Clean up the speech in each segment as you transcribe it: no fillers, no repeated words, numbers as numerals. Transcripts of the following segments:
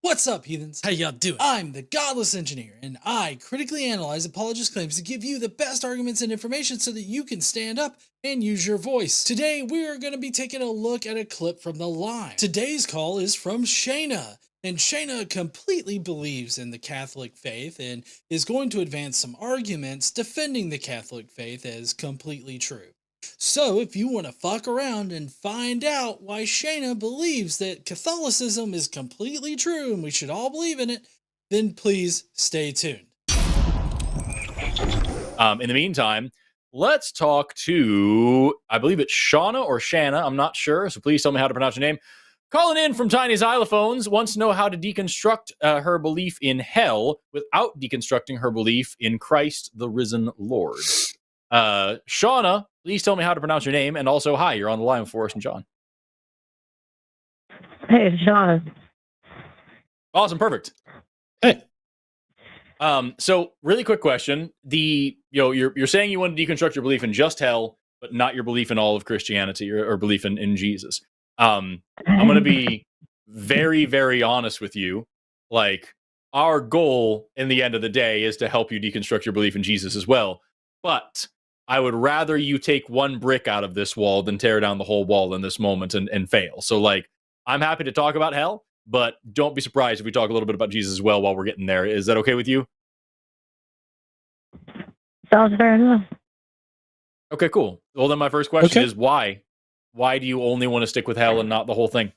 What's up, heathens? How y'all doing? I'm the Godless Engineer, and I critically analyze apologist claims to give you the best arguments and information so that you can stand up and use your voice. Today, we are going to be taking a look at a clip from the line. Today's call is from Shana, and Shana completely believes in the Catholic faith and is going to advance some arguments defending the Catholic faith as completely true. So, if you want to fuck around and find out why Shana believes that Catholicism is completely true and we should all believe in it, then please stay tuned. In the meantime, let's talk to, I believe it's Shana or Shana, I'm not sure, so please tell me how to pronounce your name. Calling in from Tiny Xylophones, wants to know how to deconstruct her belief in hell without deconstructing her belief in Christ, the risen Lord. Shana, please tell me how to pronounce your name, and also, hi, you're on the line with Forrest and John. Hey, Shana. Awesome, perfect. Hey. So really quick question. You're saying you want to deconstruct your belief in just hell, but not your belief in all of Christianity or belief in Jesus. I'm going to be very, very honest with you. Like, our goal in the end of the day is to help you deconstruct your belief in Jesus as well. But I would rather you take one brick out of this wall than tear down the whole wall in this moment and fail. So, like, I'm happy to talk about hell, but don't be surprised if we talk a little bit about Jesus as well while we're getting there. Is that okay with you? Sounds fair enough. Okay, cool. Well, then my first question is why? Why do you only want to stick with hell and not the whole thing?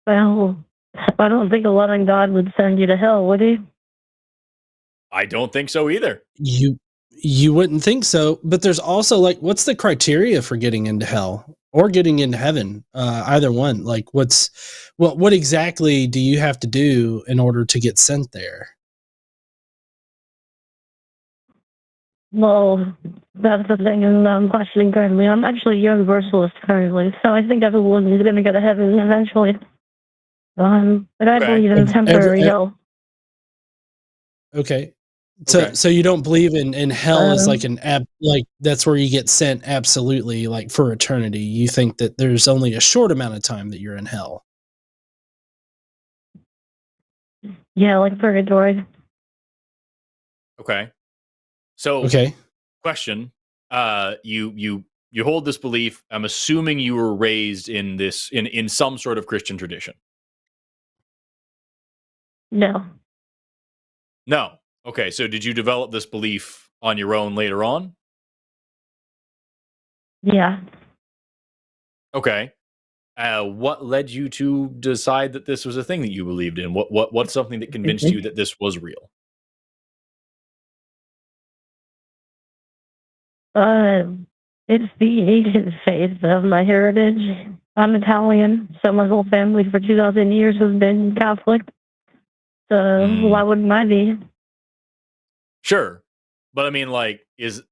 Well, I don't think a loving God would send you to hell, would he? I don't think so either. You wouldn't think so, but there's also, like, what's the criteria for getting into hell or getting into heaven? Either one. Like, what exactly do you have to do in order to get sent there? Well, that's the thing, and I'm questioning currently. I'm actually a Universalist currently, so I think everyone is going to go to heaven eventually. But I believe in temporary hell. Okay. So you don't believe in hell as like like that's where you get sent absolutely, like, for eternity. You think that there's only a short amount of time that you're in hell. Yeah, like purgatory. Okay. So, question. You hold this belief. I'm assuming you were raised in some sort of Christian tradition. No. No. Okay, so did you develop this belief on your own later on? Yeah. Okay. What led you to decide that this was a thing that you believed in? What's something that convinced you that this was real? It's the ancient faith of my heritage. I'm Italian, so my whole family for 2,000 years has been Catholic. So why wouldn't I be? Sure. But I mean, like, is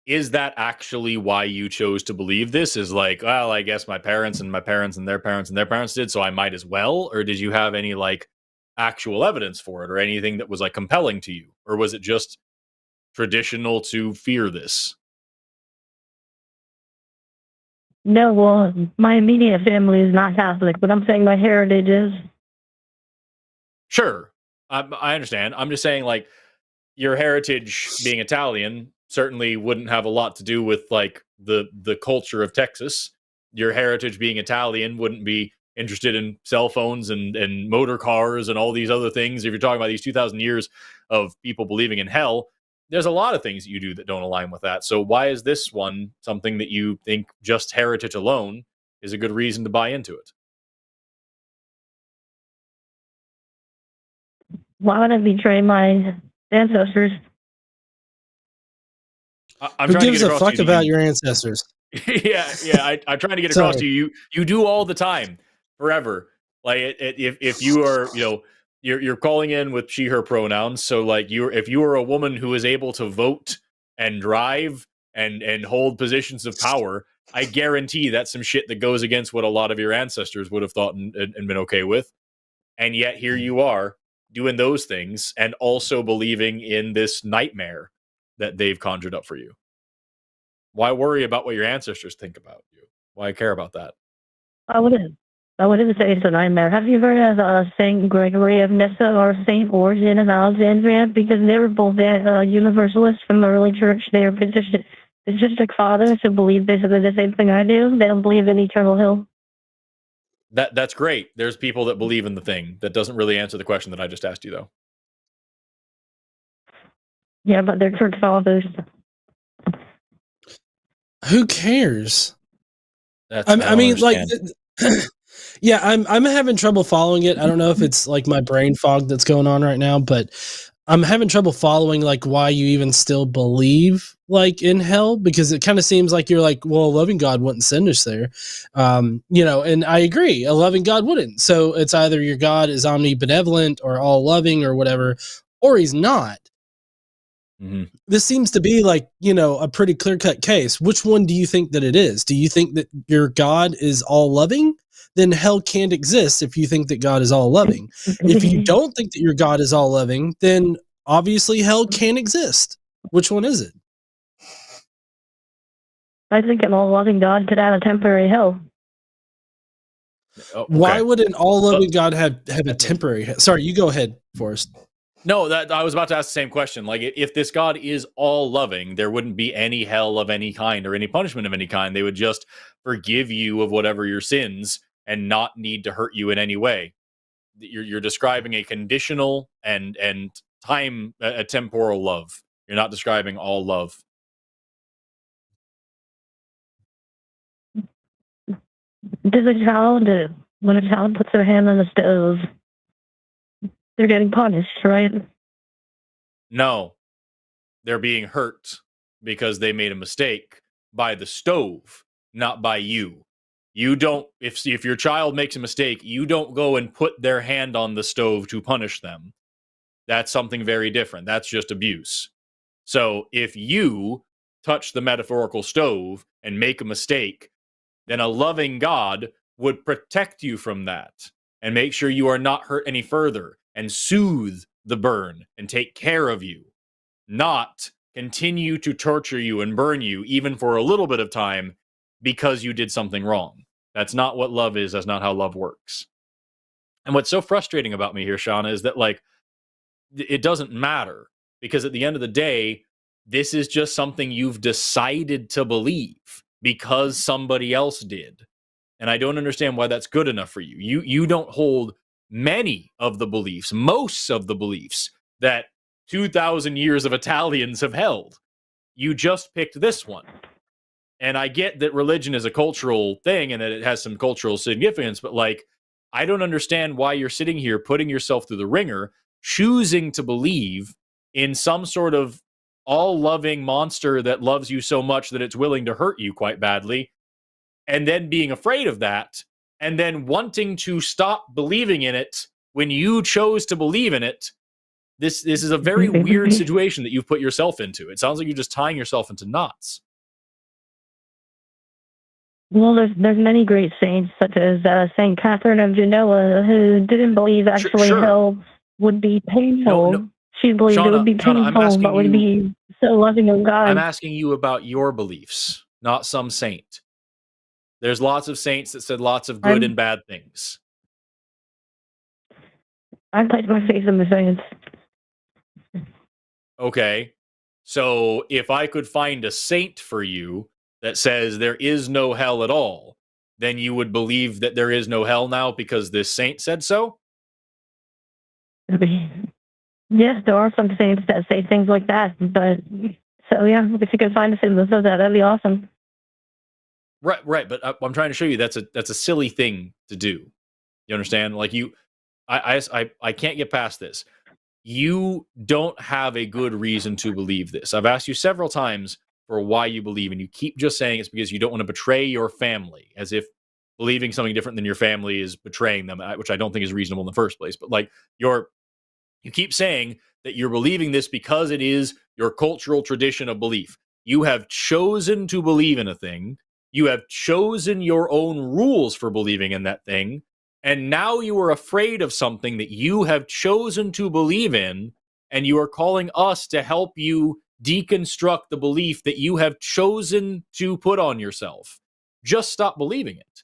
that actually why you chose to believe this? Is like, well, I guess my parents and my parents and their parents and their parents did, so I might as well? Or did you have any, like, actual evidence for it or anything that was, like, compelling to you? Or was it just traditional to fear this? No, well, my immediate family is not Catholic, but I'm saying my heritage is. Sure. I understand. I'm just saying, like, your heritage being Italian certainly wouldn't have a lot to do with, like, the culture of Texas. Your heritage being Italian wouldn't be interested in cell phones and motor cars and all these other things. If you're talking about these 2,000 years of people believing in hell, there's a lot of things that you do that don't align with that. So why is this one something that you think just heritage alone is a good reason to buy into it? Why would I betray my ancestors? Who gives a fuck about your ancestors? yeah. I'm trying to get across to you. You do all the time, forever. Like, if you are, you're calling in with she/her pronouns. So, like, if you are a woman who is able to vote and drive and hold positions of power, I guarantee that's some shit that goes against what a lot of your ancestors would have thought and been okay with. And yet here you are doing those things and also believing in this nightmare that they've conjured up for you. Why worry about what your ancestors think about you? Why care about that? I wouldn't. I wouldn't say it's a nightmare. Have you heard of Saint Gregory of Nyssa or Saint Origen of Alexandria? Because they were both Universalists from the early church. They are patristic fathers who believe basically the same thing I do. They don't believe in eternal hell. That's great. There's people that believe in the thing. That doesn't really answer the question that I just asked you, though. Yeah, but they're church fathers. Who cares? I mean, like, understand. yeah, I'm having trouble following it. I don't know if it's like my brain fog that's going on right now, but I'm having trouble following like why you even still believe like in hell, because it kind of seems like you're like, well, a loving God wouldn't send us there. You know, and I agree, a loving God wouldn't. So it's either your God is omnibenevolent or all loving or whatever, or he's not. Mm-hmm. This seems to be like, you know, a pretty clear-cut case. Which one do you think that it is? Do you think that your God is all loving? Then hell can't exist if you think that God is all loving. If you don't think that your God is all loving, then obviously hell can't exist. Which one is it? I think an all-loving God could have a temporary hell. Oh, okay. Why would an all-loving God have a temporary hell? Sorry, you go ahead, Forrest. No, that I was about to ask the same question. Like, if this God is all loving, there wouldn't be any hell of any kind or any punishment of any kind. They would just forgive you of whatever your sins and not need to hurt you in any way. You're describing a conditional and time a temporal love. You're not describing all love. Does a child, when a child puts their hand on the stove, they're getting punished, right? No, they're being hurt because they made a mistake by the stove, not by you. You don't, if your child makes a mistake, you don't go and put their hand on the stove to punish them. That's something very different. That's just abuse. So if you touch the metaphorical stove and make a mistake, then a loving God would protect you from that and make sure you are not hurt any further and soothe the burn and take care of you, not continue to torture you and burn you even for a little bit of time because you did something wrong. That's not what love is. That's not how love works. And what's so frustrating about me here, Shana, is that like it doesn't matter, because at the end of the day, this is just something you've decided to believe because somebody else did. And I don't understand why that's good enough for you. You don't hold many of the beliefs, most of the beliefs that 2,000 years of Italians have held. You just picked this one. And I get that religion is a cultural thing and that it has some cultural significance, but like, I don't understand why you're sitting here putting yourself through the ringer, choosing to believe in some sort of all-loving monster that loves you so much that it's willing to hurt you quite badly, and then being afraid of that, and then wanting to stop believing in it when you chose to believe in it. This is a very weird situation that you've put yourself into. It sounds like you're just tying yourself into knots. Well, there's many great saints, such as Saint Catherine of Genoa, who didn't believe actually Sure. hell would be painful. No. She believed Shana, it would be Shana, painful, but would be so loving of God. I'm asking you about your beliefs, not some saint. There's lots of saints that said lots of good and bad things. I place my faith in the saints. Okay. So if I could find a saint for you that says there is no hell at all, then you would believe that there is no hell now because this saint said so? Yes, there are some saints that say things like that, but so yeah, if you could find a saint that says that, that'd be awesome. Right, but I'm trying to show you that's a silly thing to do. You understand? Like I can't get past this. You don't have a good reason to believe this. I've asked you several times for why you believe, and you keep just saying it's because you don't want to betray your family, as if believing something different than your family is betraying them, which I don't think is reasonable in the first place. But like you keep saying that you're believing this because it is your cultural tradition of belief. You have chosen to believe in a thing. You have chosen your own rules for believing in that thing. And now you are afraid of something that you have chosen to believe in. And you are calling us to help you deconstruct the belief that you have chosen to put on yourself. Just stop believing it.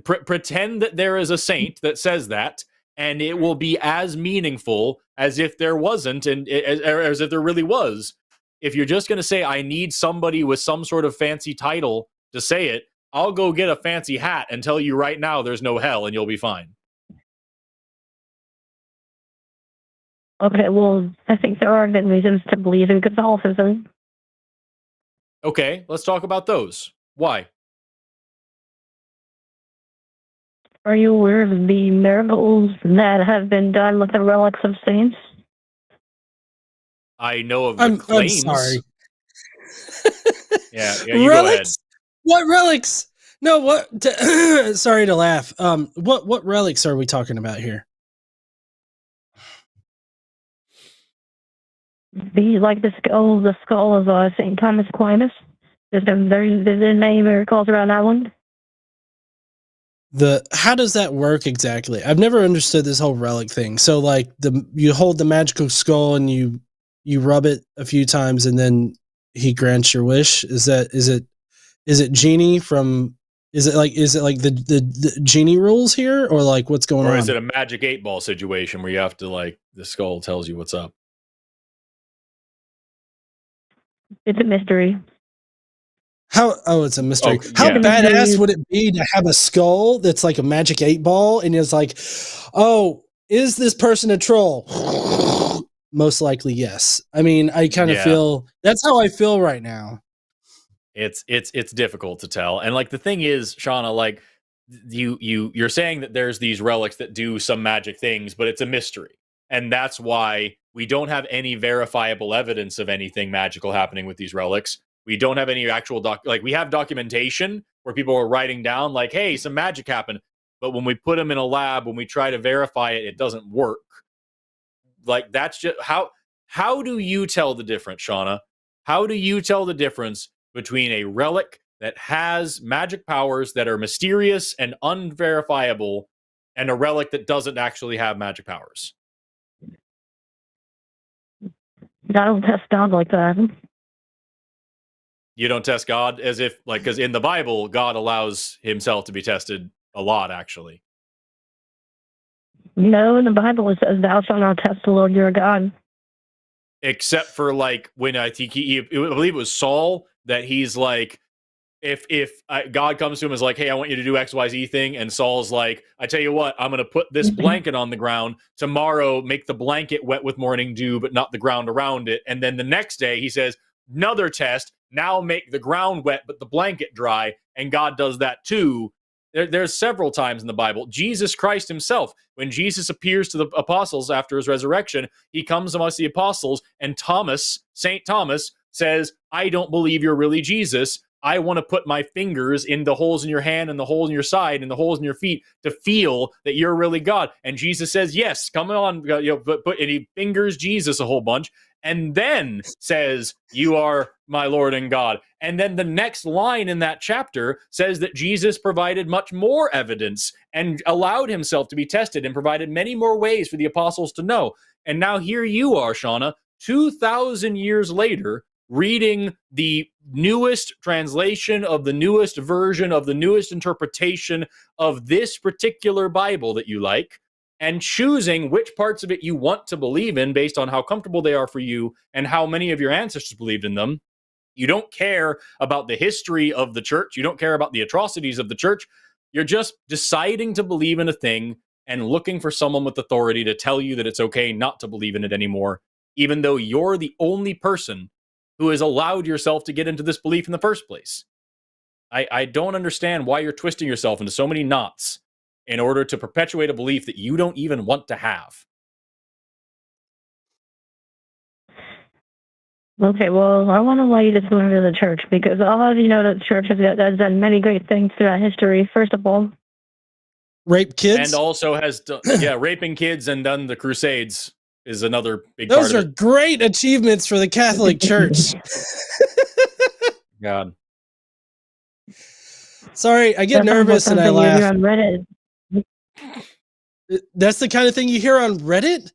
Pretend that there is a saint that says that, and it will be as meaningful as if there wasn't, and as if there really was. If you're just going to say, I need somebody with some sort of fancy title to say it, I'll go get a fancy hat and tell you right now there's no hell and you'll be fine. Okay, well, I think there are good reasons to believe in Catholicism. Okay, let's talk about those. Why? Are you aware of the miracles that have been done with the relics of saints? I know of the claims. I'm sorry. Yeah, you go ahead. What relics? No, what? Sorry to laugh. What relics are we talking about here? The skull of Saint Thomas Aquinas. There's many miracles around that one. How does that work exactly? I've never understood this whole relic thing. So like you hold the magical skull and you rub it a few times and then he grants your wish. Is it genie from? Is it like the genie rules here, or like what's going on? Or is it a magic 8-ball situation where you have to like the skull tells you what's up? It's a mystery. It's a mystery. Oh, How yeah. badass would it be to have a skull that's like a magic 8-ball and it's like, oh, is this person a troll? Most likely, yes. I mean, I kind of feel that's how I feel right now. It's difficult to tell. And like the thing is, Shana, like you're saying that there's these relics that do some magic things, but it's a mystery. And that's why we don't have any verifiable evidence of anything magical happening with these relics. We don't have any actual we have documentation where people are writing down like, hey, some magic happened. But when we put them in a lab, when we try to verify it, it doesn't work. Like that's just how do you tell the difference, Shana? How do you tell the difference between a relic that has magic powers that are mysterious and unverifiable and a relic that doesn't actually have magic powers? I don't test God like that. You don't test God as if, like, because in the Bible, God allows himself to be tested a lot, actually. No, in the Bible it says, thou shalt not test the Lord your God. Except for, like, when I think I believe it was Saul, that he's like, if God comes to him and is like, hey, I want you to do XYZ thing, and Saul's like, I tell you what, I'm going to put this blanket on the ground. Tomorrow, make the blanket wet with morning dew, but not the ground around it. And then the next day, he says, another test, now make the ground wet, but the blanket dry. And God does that too. There's several times in the Bible. Jesus Christ himself, when Jesus appears to the apostles after his resurrection, he comes amongst the apostles, and Thomas, St. Thomas, says, I don't believe you're really Jesus. I want to put my fingers in the holes in your hand and the hole in your side and the holes in your feet to feel that you're really God. And Jesus says, yes, come on. And he fingers Jesus a whole bunch and then says, you are my Lord and God. And then the next line in that chapter says that Jesus provided much more evidence and allowed himself to be tested and provided many more ways for the apostles to know. And now here you are, Shana, 2,000 years later, reading the newest translation of the newest version of the newest interpretation of this particular Bible that you like, and choosing which parts of it you want to believe in based on how comfortable they are for you and how many of your ancestors believed in them. You don't care about the history of the church. You don't care about the atrocities of the church. You're just deciding to believe in a thing and looking for someone with authority to tell you that it's okay not to believe in it anymore, even though you're the only person who has allowed yourself to get into this belief in the first place. I don't understand why you're twisting yourself into so many knots in order to perpetuate a belief that you don't even want to have. Okay, well, I want to allow you to go into the church because I'll have you know that the church has done many great things throughout history. First of all, rape kids, and also has raping kids and done the Crusades is another big Those part of are great achievements for the Catholic Church. God. Sorry, I get nervous and I laugh. On Reddit. That's the kind of thing you hear on Reddit?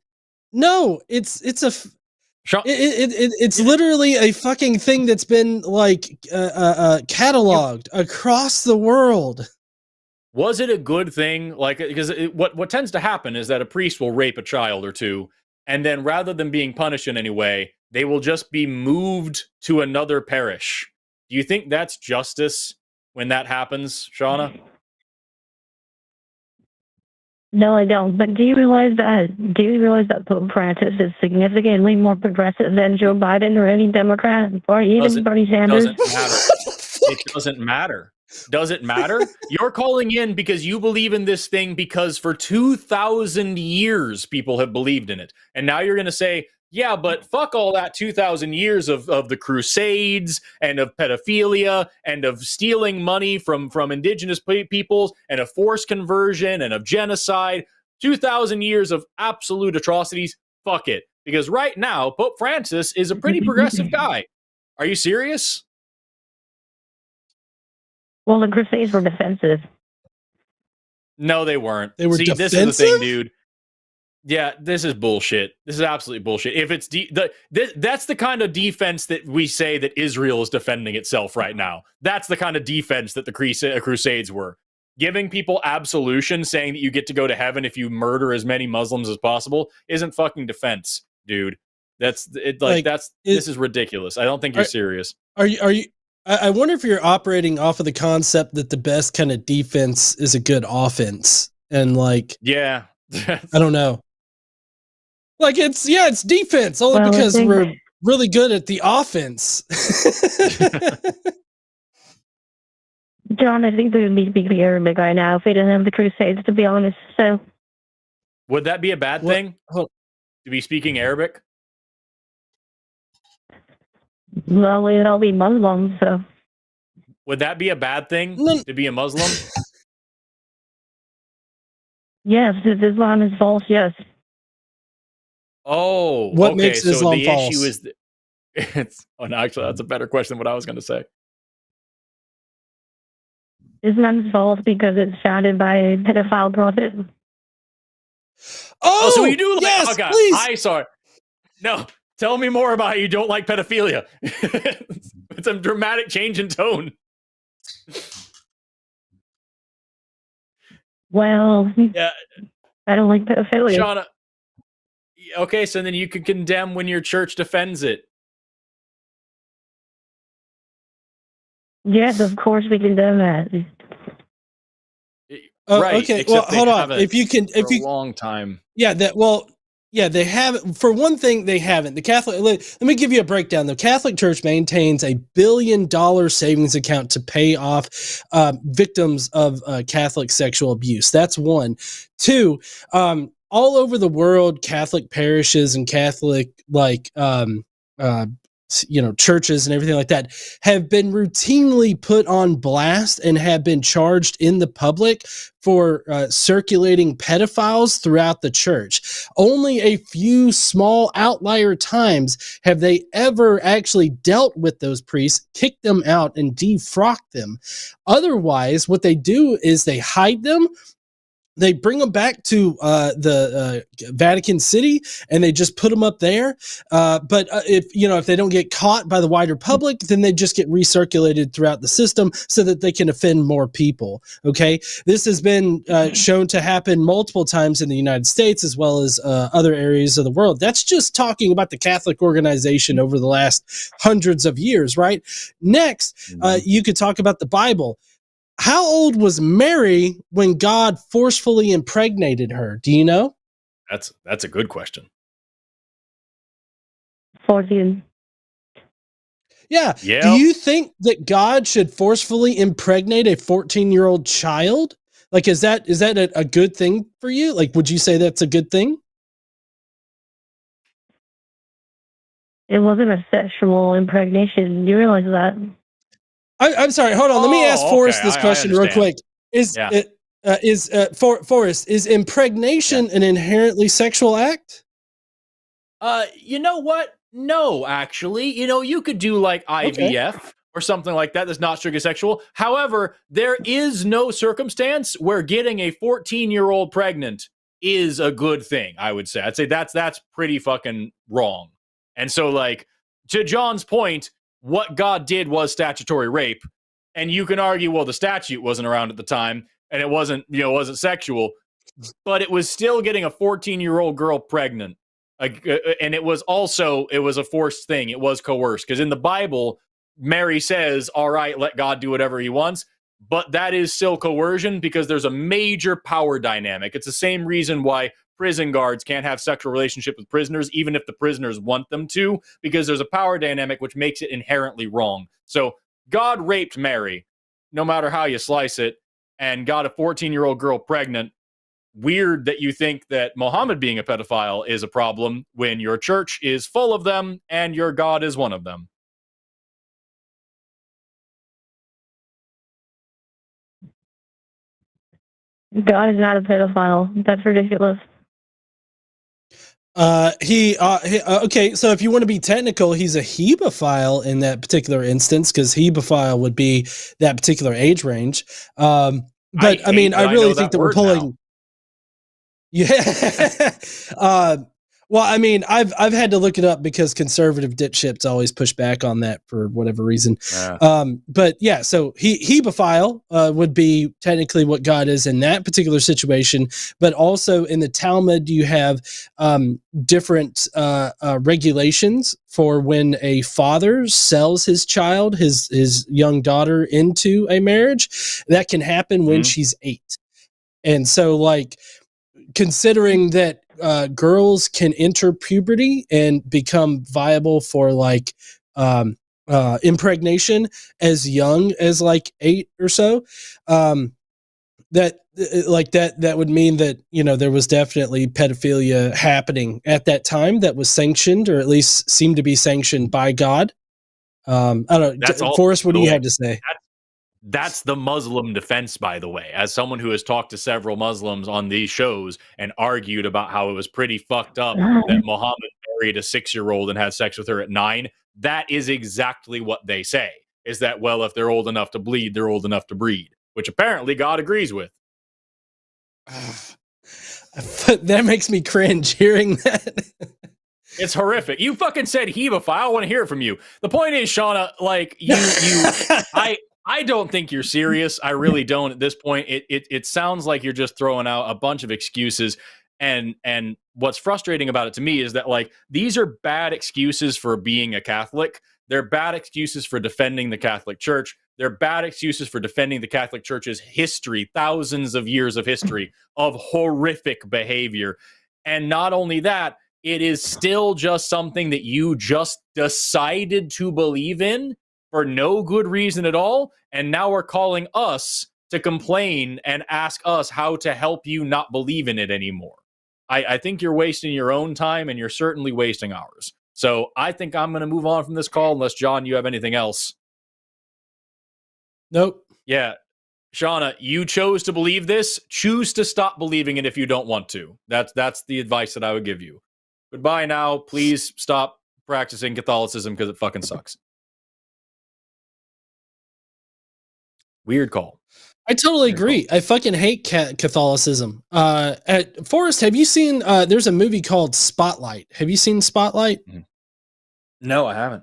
No, it's literally a fucking thing that's been like cataloged across the world. was it a good thing? Like, because what tends to happen is that a priest will rape a child or two, and then rather than being punished in any way, they will just be moved to another parish. Do you think that's justice when that happens, Shauna? No, I don't. But do you realize that Pope Francis is significantly more progressive than Joe Biden or any Democrat or even Bernie Sanders? Doesn't matter. It doesn't matter. Does it matter? You're calling in because you believe in this thing because for 2,000 years people have believed in it. And now you're going to say, yeah, but fuck all that 2,000 years of the Crusades and of pedophilia and of stealing money from indigenous peoples and of forced conversion and of genocide. 2,000 years of absolute atrocities. Fuck it. Because right now, Pope Francis is a pretty progressive guy. Are you serious? Well, the Crusades were defensive. No, they weren't. They were See, defensive? This is the thing, dude. Yeah, this is bullshit. This is absolutely bullshit. If it's that's the kind of defense that we say that Israel is defending itself right now. That's the kind of defense that the Crusades were. Giving people absolution, saying that you get to go to heaven if you murder as many Muslims as possible, isn't fucking defense, dude. This is ridiculous. I don't think you're serious. Are you? I wonder if you're operating off of the concept that the best kind of defense is a good offense, and like, yeah, I don't know. Like it's defense only because we're really good at the offense. John, I think they would be speaking Arabic right now if we didn't have the Crusades, to be honest. So, would that be a bad thing to be speaking Arabic? Well, we'd all be Muslims, so. Would that be a bad thing to be a Muslim? Yes, if Islam is false, yes. Oh, what okay. makes Islam the false? Issue is actually, that's a better question than what I was going to say. Islam is false because it's founded by a pedophile prophet. Oh, so you do like? Yes, oh God, please. Sorry. No, tell me more about how you don't like pedophilia. It's a dramatic change in tone. Well, yeah, I don't like pedophilia. Shauna. Okay, so then you could condemn when your church defends it. Yes, of course we condemn that. Right. Okay. Well, hold on. If you a long time. Yeah. They haven't. For one thing, they haven't. The Catholic. Let me give you a breakdown. The Catholic Church maintains $1 billion savings account to pay off victims of Catholic sexual abuse. That's one. Two. All over the world, Catholic parishes and Catholic churches and everything like that have been routinely put on blast and have been charged in the public for circulating pedophiles throughout the church. Only a few small outlier times have they ever actually dealt with those priests, kicked them out, and defrocked them. Otherwise, what they do is they hide them. They bring them back to the Vatican City, and they just put them up there. But if they don't get caught by the wider public, then they just get recirculated throughout the system so that they can offend more people. Okay, this has been shown to happen multiple times in the United States as well as other areas of the world. That's just talking about the Catholic organization over the last hundreds of years, right? Next, you could talk about the Bible. How old was Mary when God forcefully impregnated her? Do you know? That's a good question. 14. Yeah. Do you think that God should forcefully impregnate a 14-year-old child? Like, is that a good thing for you? Like, would you say that's a good thing? It wasn't a sexual impregnation. You realize that? I'm sorry. Hold on. Let me ask Forrest this question real quick. Forrest, is impregnation an inherently sexual act? You know what? No, actually. You could do like IVF or something like that that's not strictly sexual. However, there is no circumstance where getting a 14-year-old pregnant is a good thing, I would say. I'd say that's pretty fucking wrong. And so, like, to John's point, what God did was statutory rape. And you can argue, well, the statute wasn't around at the time. and it wasn't sexual, but it was still getting a 14-year-old girl pregnant. And it was a forced thing. It was coerced, because in the Bible, Mary says, all right, let God do whatever he wants. But that is still coercion, because there's a major power dynamic. It's the same reason why prison guards can't have sexual relationships with prisoners, even if the prisoners want them to, because there's a power dynamic which makes it inherently wrong. So God raped Mary, no matter how you slice it, and got a 14-year-old girl pregnant. Weird that you think that Muhammad being a pedophile is a problem when your church is full of them and your God is one of them. God is not a pedophile. That's ridiculous. Okay, so if you want to be technical, he's a hebephile in that particular instance, because hebephile would be that particular age range. But I mean, I really think that we're pulling. Now. Yeah. Well, I mean, I've had to look it up because conservative dipshits always push back on that for whatever reason. But yeah, so hebephile would be technically what God is in that particular situation. But also in the Talmud, you have different regulations for when a father sells his child, his young daughter, into a marriage. That can happen when she's 8. And so, like, considering that girls can enter puberty and become viable for like impregnation as young as like 8 or so, that would mean that, you know, there was definitely pedophilia happening at that time that was sanctioned, or at least seemed to be sanctioned by God. I don't know. Forrest, what do you have to say? That's the Muslim defense, by the way. As someone who has talked to several Muslims on these shows and argued about how it was pretty fucked up that Muhammad married a 6-year-old and had sex with her at 9, that is exactly what they say, is that, well, if they're old enough to bleed, they're old enough to breed, which apparently God agrees with. That makes me cringe hearing that. It's horrific. You fucking said hebephile. I want to hear it from you. The point is, Shana, like, I don't think you're serious. I really don't at this point. It sounds like you're just throwing out a bunch of excuses. And what's frustrating about it to me is that, like, these are bad excuses for being a Catholic. They're bad excuses for defending the Catholic Church. They're bad excuses for defending the Catholic Church's history, thousands of years of history of horrific behavior. And not only that, it is still just something that you just decided to believe in for no good reason at all, and now we're calling us to complain and ask us how to help you not believe in it anymore. I think you're wasting your own time, and you're certainly wasting ours. So I think I'm going to move on from this call, unless, John, you have anything else. Nope. Yeah. Shauna, you chose to believe this. Choose to stop believing it if you don't want to. That's the advice that I would give you. Goodbye now. Please stop practicing Catholicism, because it fucking sucks. Weird call. I totally agree. I fucking hate Catholicism. Forrest, have you seen, there's a movie called Spotlight. Have you seen Spotlight? No, I haven't.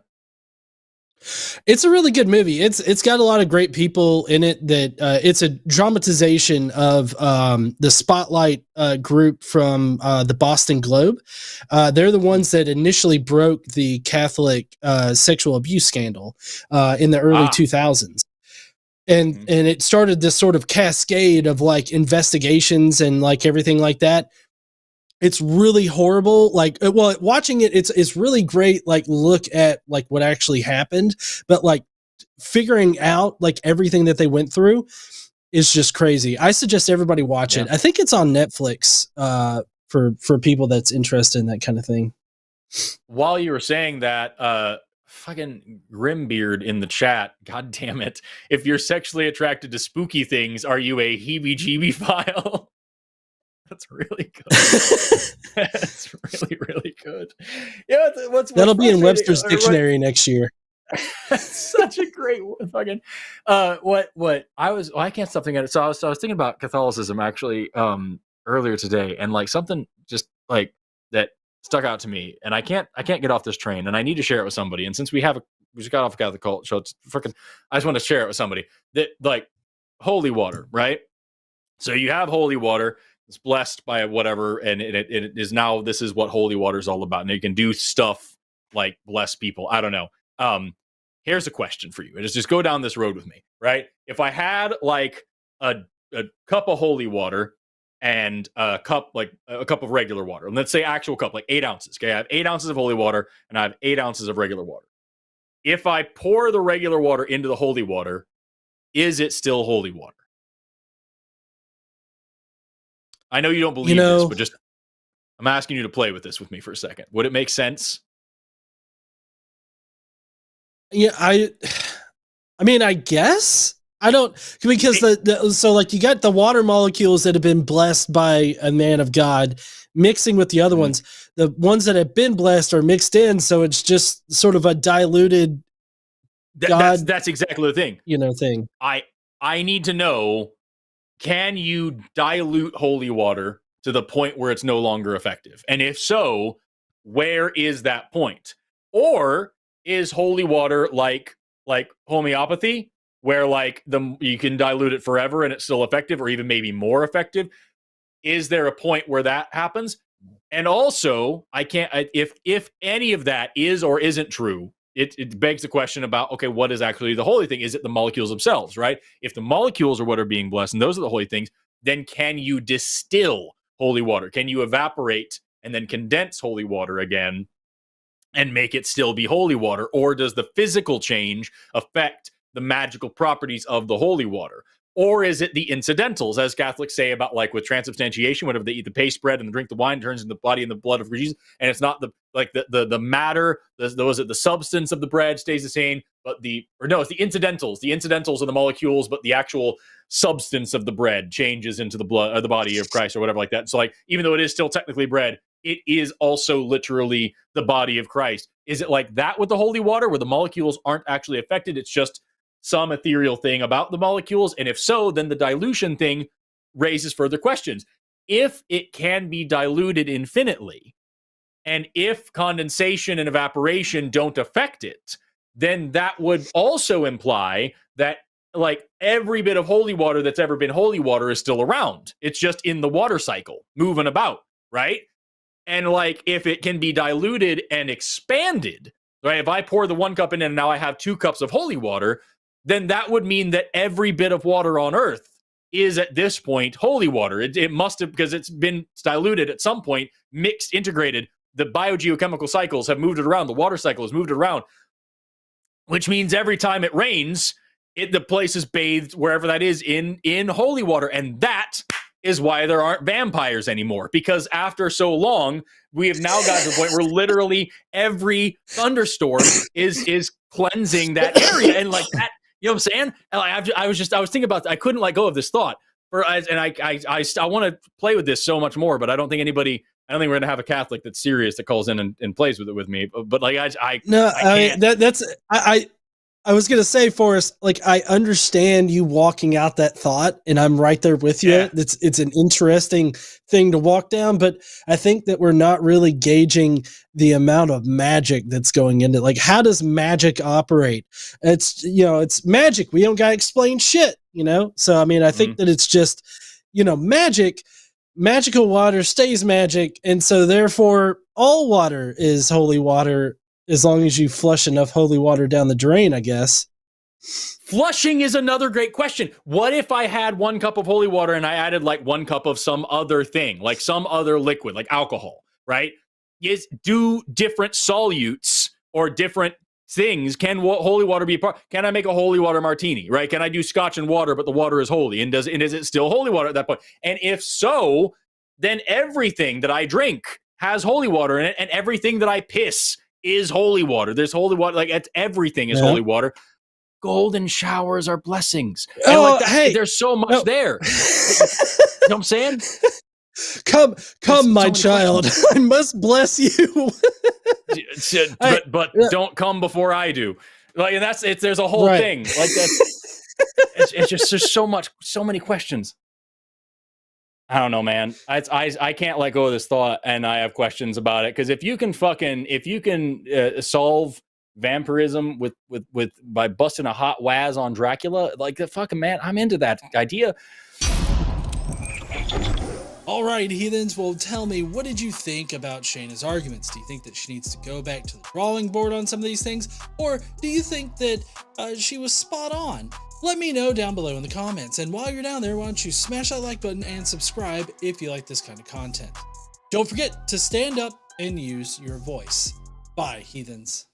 It's a really good movie. It's got a lot of great people in it. That it's a dramatization of the Spotlight group from the Boston Globe. They're the ones that initially broke the Catholic sexual abuse scandal in the early 2000s. And it started this sort of cascade of like investigations and like everything like that. It's really horrible. Like, well, watching it, it's really great. Like, look at like what actually happened, but like figuring out like everything that they went through is just crazy. I suggest everybody watch it. I think it's on Netflix for people that's interested in that kind of thing. While you were saying that, fucking Grimbeard in the chat, god damn it, if you're sexually attracted to spooky things, are you a heebie-jeebie file? That's really good. That's really, really good. Yeah, that'll be in Webster's dictionary next year. That's such a great fucking I can't stop thinking of it. So I was thinking about Catholicism actually earlier today, and like something just like that stuck out to me, and I can't get off this train, and I need to share it with somebody. And since we just got off the cult, so it's freaking, I just want to share it with somebody that, like, holy water, right? So you have holy water. It's blessed by whatever, and it is now. This is what holy water is all about, and you can do stuff like bless people. I don't know. Here's a question for you. Just go down this road with me, right? If I had like a cup of holy water and a cup of regular water, and let's say actual cup, like 8 ounces. Okay, I have 8 ounces of holy water and I have 8 ounces of regular water. If I pour the regular water into the holy water, is it still holy water? I know you don't believe this, but just I'm asking you to play with this with me for a second. Would it make sense? Yeah, I mean, I guess I don't, because so like you got the water molecules that have been blessed by a man of God mixing with the other ones. The ones that have been blessed are mixed in, so it's just sort of a diluted. That's exactly the thing. Thing. I need to know. Can you dilute holy water to the point where it's no longer effective? And if so, where is that point? Or is holy water like homeopathy, where like you can dilute it forever and it's still effective, or even maybe more effective? Is there a point where that happens? And also, if any of that is or isn't true, it begs the question about, okay, what is actually the holy thing? Is it the molecules themselves, right? If the molecules are what are being blessed and those are the holy things, then can you distill holy water? Can you evaporate and then condense holy water again and make it still be holy water? Or does the physical change affect the magical properties of the holy water? Or is it the incidentals, as Catholics say about like with transubstantiation, whenever they eat the paste bread and drink the wine, it turns into the body and the blood of Jesus, and it's not the matter, the substance of the bread stays the same, but it's the incidentals. The incidentals are the molecules, but the actual substance of the bread changes into the blood or the body of Christ or whatever like that. So like, even though it is still technically bread, it is also literally the body of Christ. Is it like that with the holy water, where the molecules aren't actually affected? It's just some ethereal thing about the molecules. And if so, then the dilution thing raises further questions. If it can be diluted infinitely, and if condensation and evaporation don't affect it, then that would also imply that like every bit of holy water that's ever been holy water is still around. It's just in the water cycle, moving about, right? And like, if it can be diluted and expanded, right? If I pour the 1 cup in and now I have 2 cups of holy water, then that would mean that every bit of water on earth is at this point holy water. It must have, because it's been diluted at some point, mixed, integrated. The biogeochemical cycles have moved it around. The water cycle has moved it around, which means every time it rains, the place is bathed, wherever that is, in holy water. And that is why there aren't vampires anymore, because after so long, we have now gotten to the point where literally every thunderstorm is cleansing that area. And like that, you know what I'm saying? And I was thinking about that. I couldn't let go of this thought. I want to play with this so much more, but I don't think we're going to have a Catholic that's serious that calls in and plays with it with me. But like, I was going to say, Forrest, like, I understand you walking out that thought, and I'm right there with you. Yeah. It's an interesting thing to walk down, but I think that we're not really gauging the amount of magic that's going into it. Like, how does magic operate? It's magic. We don't got to explain shit, So, I mean, I think that it's just, magical water stays magic. And so therefore all water is holy water, as long as you flush enough holy water down the drain, I guess. Flushing is another great question. What if I had 1 cup of holy water and I added like 1 cup of some other thing, like some other liquid, like alcohol, right? Do different solutes or different things, can holy water be a part? Can I make a holy water martini, right? Can I do scotch and water, but the water is holy? And is it still holy water at that point? And if so, then everything that I drink has holy water in it, and everything that I piss is holy water. There's holy water, like everything is holy water. Golden showers are blessings. And there's so much there. You know what I'm saying? Come, my child. I must bless you. but don't come before I do. Like, and there's a whole thing. Like it's just there's so many questions. I don't know, man. I can't let go of this thought, and I have questions about it. Because if you can solve vampirism with by busting a hot waz on Dracula, like the fucking man, I'm into that idea. All right, heathens, well, tell me, what did you think about Shana's arguments? Do you think that she needs to go back to the drawing board on some of these things? Or do you think that she was spot on? Let me know down below in the comments. And while you're down there, why don't you smash that like button and subscribe if you like this kind of content. Don't forget to stand up and use your voice. Bye, heathens.